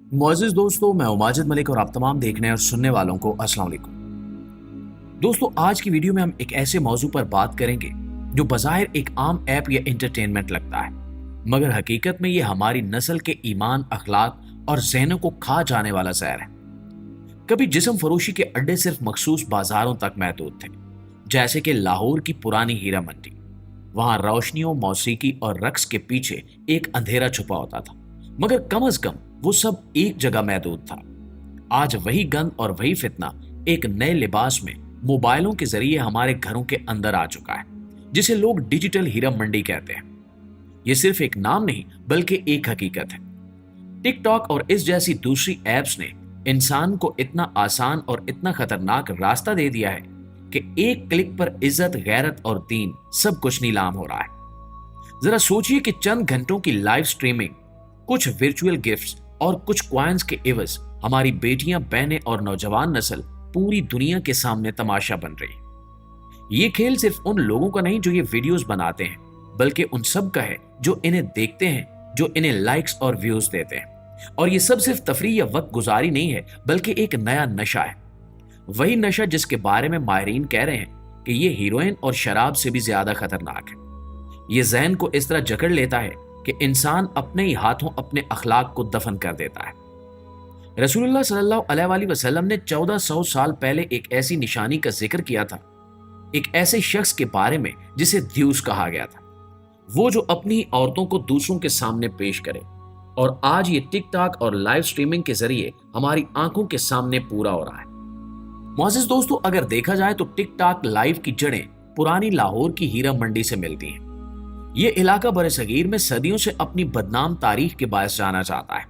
मुअज़्ज़िज़ दोस्तों, मैं हूं माजिद मलिक और आप तमाम देखने और सुनने वालों को अस्सलाम वालेकुम। दोस्तों, आज की वीडियो में हम एक ऐसे मौजू पर बात करेंगे जो बज़ाहिर एक आम ऐप या एंटरटेनमेंट लगता है, मगर हकीकत में ये हमारी नस्ल के ईमान, अखलाक और ज़हनों को खा जाने वाला ज़हर है। कभी जिस्म फरोशी के अड्डे सिर्फ मखसूस बाजारों तक महदूद थे, जैसे कि लाहौर की पुरानी हीरा मंडी। वहां रोशनियों, मौसीकी और रक्स के पीछे एक अंधेरा छुपा होता था, मगर कम अज कम वो सब एक जगह महदूद था। आज वही गंद और वही फितना एक नए लिबास में मोबाइलों के जरिए हमारे घरों के अंदर आ चुका है, जिसे लोग डिजिटल हीरा मंडी कहते हैं। ये सिर्फ एक नाम नहीं बल्कि एक हकीकत है। टिकटॉक और इस जैसी दूसरी एप्स ने इंसान को इतना आसान और इतना खतरनाक रास्ता दे दिया है कि एक क्लिक पर इज्जत, गैरत और दीन सब कुछ नीलाम हो रहा है। जरा सोचिए कि चंद घंटों की लाइव स्ट्रीमिंग, कुछ वर्चुअल गिफ्ट्स और कुछ क्वाइंस के एवज हमारी बेटियां, बहनें और नौजवान नस्ल पूरी दुनिया के सामने तमाशा बन रही है। ये खेल सिर्फ उन लोगों का नहीं जो ये वीडियोस बनाते हैं, बल्कि उन सब का है जो इन्हें देखते हैं, जो इन्हें लाइक्स और व्यूज देते हैं। और ये सब सिर्फ तफरीह या वक्त गुजारी नहीं है, बल्कि एक नया नशा है। वही नशा जिसके बारे में माहिरीन कह रहे हैं कि ये हीरोइन और शराब से भी ज्यादा खतरनाक है। ये जहन को इस तरह जकड़ लेता है कि इंसान अपने ही हाथों अपने अखलाक को दफन कर देता है। रसूलुल्लाह सल्लल्लाहु अलैहि वसल्लम ने 1400 साल पहले एक ऐसी निशानी का जिक्र किया था, एक ऐसे शख्स के बारे में जिसे ध्यूस कहा गया था, वो जो अपनी औरतों को दूसरों के सामने पेश करे। और आज ये टिकटॉक और लाइव स्ट्रीमिंग के जरिए हमारी आंखों के सामने पूरा हो रहा है। मुअज़्ज़िज़ दोस्तों, अगर देखा जाए तो टिकटॉक लाइव की जड़ें पुरानी लाहौर की हीरा मंडी से मिलती हैं। ये इलाका बरसगीर में सदियों से अपनी बदनाम तारीख के बायस जाना चाहता है।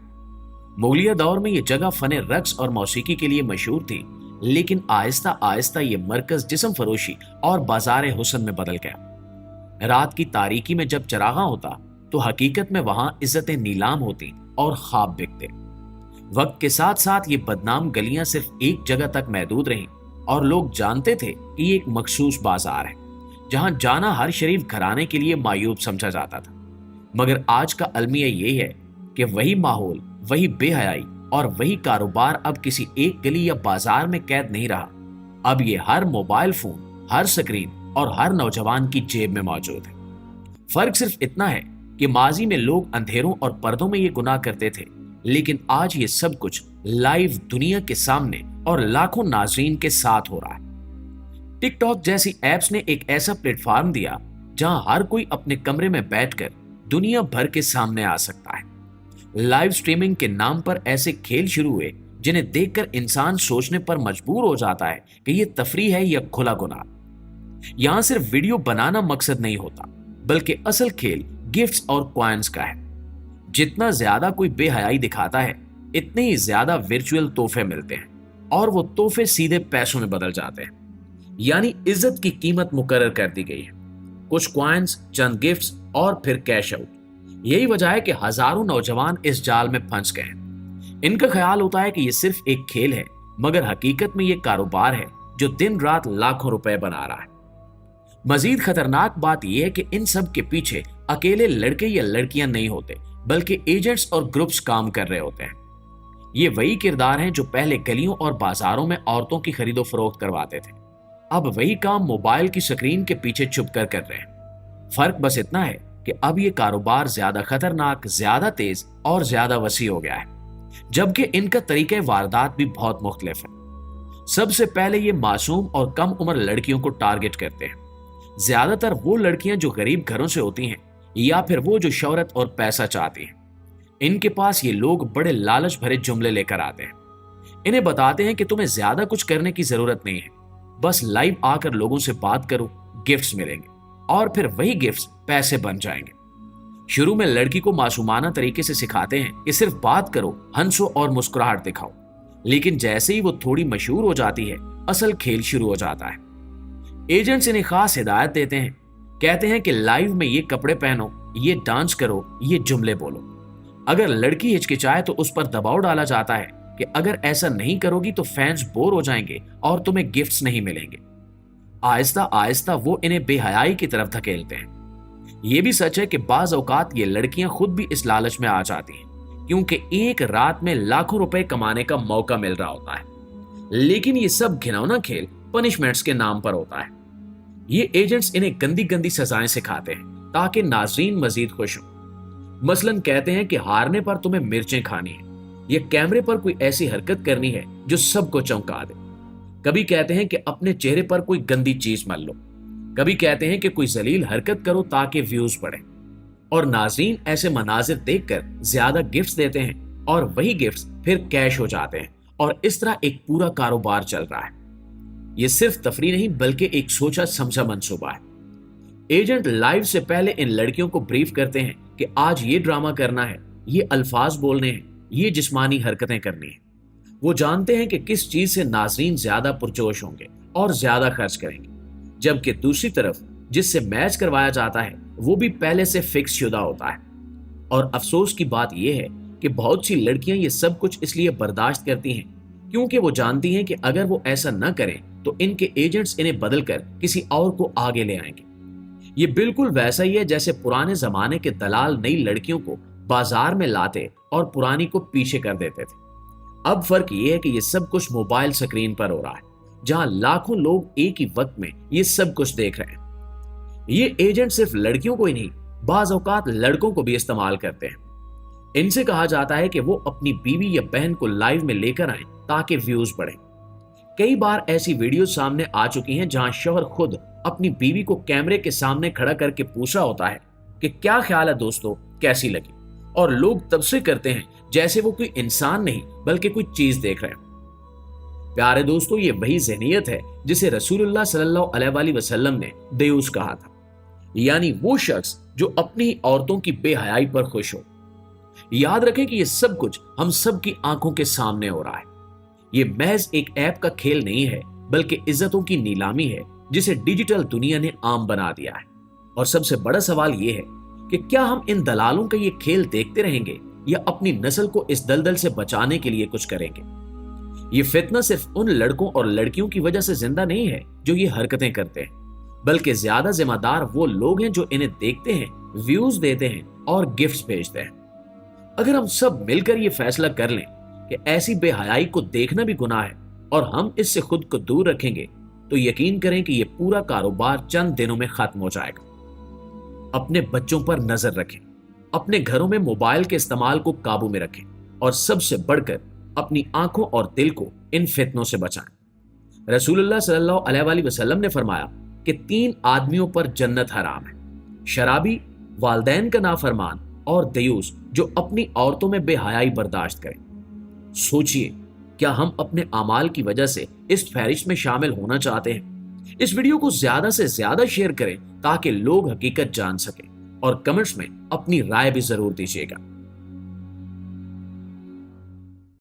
मुगलिया दौर में ये जगह फने रक्स और मौसीकी के लिए मशहूर थी, लेकिन आहिस्ता आहिस्ता ये मरकज जिस्म फरोशी और बाजार हुस्न में बदल गया। रात की तारीकी में जब चरागा होता तो हकीकत में वहां इज्जतें नीलाम होती और ख्वाब बिकते। वक्त के साथ साथ ये बदनाम गलियां सिर्फ एक जगह तक महदूद रहीं और लोग जानते थे कि ये एक मखसूस बाजार है जहां जाना हर शरीफ घराने के लिए मायूब समझा जाता था। मगर आज का अलमिया ये है कि वही माहौल, वही बेहयाई और वही कारोबार अब किसी एक गली या बाजार में कैद नहीं रहा। अब ये हर मोबाइल फोन, हर स्क्रीन और हर नौजवान की जेब में मौजूद है। फर्क सिर्फ इतना है कि माजी में लोग अंधेरों और पर्दों में ये गुनाह करते थे, लेकिन आज ये सब कुछ लाइव दुनिया के सामने और लाखों नाज़रीन के साथ हो रहा है। टिकटॉक जैसी एप्स ने एक ऐसा प्लेटफॉर्म दिया जहां हर कोई अपने कमरे में बैठकर दुनिया भर के सामने आ सकता है। लाइव स्ट्रीमिंग के नाम पर ऐसे खेल शुरू हुए जिन्हें देखकर इंसान सोचने पर मजबूर हो जाता है कि यह तफरीह है या खुला गुनाह। यहां सिर्फ वीडियो बनाना मकसद नहीं होता, बल्कि असल खेल गिफ्ट्स और कॉइन्स का है। जितना ज्यादा कोई बेहयाई दिखाता है, इतने ही ज्यादा वर्चुअल तोहफे मिलते हैं और वो तोहफे सीधे पैसों में बदल जाते हैं। यानी इज्जत की कीमत मुकर्रर कर दी गई है। कुछ कॉइन्स, चंद गिफ्ट्स और फिर कैश आउट। यही वजह है कि हजारों नौजवान इस जाल में फंस गए हैं। इनका ख्याल होता है कि ये सिर्फ एक खेल है, मगर हकीकत में ये कारोबार है जो दिन रात लाखों रुपए बना रहा है। मजीद खतरनाक बात यह है कि इन सब के पीछे अकेले लड़के या लड़कियां नहीं होते, बल्कि एजेंट्स और ग्रुप्स काम कर रहे होते हैं। ये वही किरदार हैं जो पहले गलियों और बाजारों में औरतों की खरीदो फरोख्त करवाते थे, अब वही काम मोबाइल की स्क्रीन के पीछे छुप कर रहे हैं। फर्क बस इतना है कि अब ये कारोबार ज्यादा खतरनाक, ज्यादा तेज और ज्यादा वसी हो गया है, जबकि इनका तरीके वारदात भी बहुत मुख्तलिफ है। सबसे पहले ये मासूम और कम उम्र लड़कियों को टारगेट करते हैं। ज्यादातर वो लड़कियां जो गरीब घरों से होती हैं या फिर वो जो शोहरत और पैसा चाहती हैं। इनके पास ये लोग बड़े लालच भरे जुमले लेकर आते हैं। इन्हें बताते हैं कि तुम्हें ज्यादा कुछ करने की जरूरत नहीं है, बस लाइव आकर लोगों से बात करो, गिफ्ट्स मिलेंगे और फिर वही गिफ्ट्स पैसे बन जाएंगे। शुरू में लड़की को मासूमाना तरीके से सिखाते हैं कि सिर्फ बात करो, हंसो और मुस्कुराहट दिखाओ, लेकिन जैसे ही वो थोड़ी मशहूर हो जाती है, असल खेल शुरू हो जाता है। एजेंट्स इन्हें खास हिदायत देते हैं, कहते हैं कि लाइव में ये कपड़े पहनो, ये डांस करो, ये जुमले बोलो। अगर लड़की हिचकिचाए तो उस पर दबाव डाला जाता है कि अगर ऐसा नहीं करोगी तो फैंस बोर हो जाएंगे और तुम्हें गिफ्ट्स नहीं मिलेंगे। आहिस्ता आहिस्ता वो इन्हें बेहयाई की तरफ धकेलते हैं। ये भी सच है कि बाज औकात ये लड़कियां खुद भी इस लालच में आ जाती हैं क्योंकि एक रात में लाखों रुपए कमाने का मौका मिल रहा होता है। लेकिन ये सब घिनौना खेल पनिशमेंट्स के नाम पर होता है। ये एजेंट्स इन्हें गंदी गंदी सजाएं सिखाते हैं ताकि नाजरीन मजीद खुश हों। मसलन कहते हैं कि हारने पर तुम्हें मिर्चें खानी है, या कैमरे पर कोई ऐसी हरकत करनी है जो सबको चौंका दे। कभी कहते हैं कि अपने चेहरे पर कोई गंदी चीज मल लो, कभी कहते हैं कि कोई जलील हरकत करो ताकि व्यूज बढ़े। और नाजरीन ऐसे मनाजिर देखकर ज्यादा गिफ्ट्स देते हैं और वही गिफ्ट्स फिर कैश हो जाते हैं और इस तरह एक पूरा कारोबार चल रहा है। ये सिर्फ तफरी नहीं बल्कि एक सोचा समझा मंसूबा है। एजेंट लाइव से पहले इन लड़कियों को ब्रीफ करते हैं कि आज ये ड्रामा करना है, ये अल्फाज बोलने हैं, ये जिस्मानी हरकतें करनी है। वो जानते हैं कि किस चीज से नाजरीन ज्यादा पुरजोश होंगे और ज्यादा खर्च करेंगे, जबकि दूसरी तरफ जिससे मैच करवाया जाता है वो भी पहले से फिक्स शुदा होता है। और अफसोस की बात यह है कि बहुत सी लड़कियां ये सब कुछ इसलिए बर्दाश्त करती हैं क्योंकि वो जानती हैं कि अगर वो ऐसा न करें तो इनके एजेंट्स इन्हें बदलकर किसी और को आगे ले आएंगे। ये बिल्कुल वैसा ही है जैसे पुराने जमाने के दलाल नई लड़कियों को बाजार में लाते और पुरानी को पीछे कर देते थे। अब फर्क ये है कि ये सब कुछ मोबाइल स्क्रीन पर हो रहा है, जहां लाखों लोग एक ही वक्त में ये सब कुछ देख रहे हैं। ये एजेंट सिर्फ लड़कियों को ही नहीं, बाज औकात लड़कों को भी इस्तेमाल करते हैं। इनसे कहा जाता है कि वो अपनी बीवी या बहन को लाइव में लेकर आए ताकि व्यूज बढ़े। कई बार ऐसी वीडियो सामने आ चुकी हैं जहां शौहर खुद अपनी बीवी को कैमरे के सामने खड़ा करके पूछा होता है कि क्या ख्याल है दोस्तों, कैसी लगी, और लोग तबसरे करते हैं जैसे वो कोई इंसान नहीं बल्कि कोई चीज देख रहे हैं। प्यारे दोस्तों, ये वही ज़हनियत है जिसे रसूलुल्लाह सल्लल्लाहु अलैहि वसल्लम ने देयूस कहा था, यानी वो शख्स जो अपनी औरतों की बेहयाई पर खुश हो। याद रखें कि ये सब कुछ हम सब की आंखों के सामने हो रहा है। ये महज एक ऐप का खेल नहीं है बल्कि इज्जतों की नीलामी है जिसे डिजिटल दुनिया ने आम बना दिया है। और सबसे बड़ा सवाल ये है कि क्या हम इन दलालों का ये खेल देखते रहेंगे या अपनी नस्ल को इस दलदल से बचाने के लिए कुछ करेंगे। ये फितना सिर्फ उन लड़कों और लड़कियों की वजह से जिंदा नहीं है जो ये हरकतें करते हैं, बल्कि ज्यादा जिम्मेदार वो लोग हैं जो इन्हें देखते हैं, व्यूज देते हैं और गिफ्ट्स भेजते हैं। अगर हम सब मिलकर ये फैसला कर लें कि ऐसी बेहयाई को देखना भी गुनाह है और हम इससे खुद को दूर रखेंगे, तो यकीन करें कि ये पूरा कारोबार चंद दिनों में खत्म हो जाएगा। अपने बच्चों पर नजर रखें, अपने घरों में मोबाइल के इस्तेमाल को काबू में रखें और सबसे बढ़कर अपनी आंखों और दिल को इन फितनों से बचाएं। रसूलुल्लाह सल्लल्लाहु अलैहि वसल्लम ने फरमाया कि 3 आदमियों पर जन्नत हराम है: शराबी, वालिदैन का नाफरमान और दयूस जो अपनी औरतों में बेहयाई बर्दाश्त करें। सोचिए, क्या हम अपने अमाल की वजह से इस फहरिस्त में शामिल होना चाहते हैं? इस वीडियो को ज्यादा से ज्यादा शेयर करें ताकि लोग हकीकत जान सकें और कमेंट्स में अपनी राय भी जरूर दीजिएगा।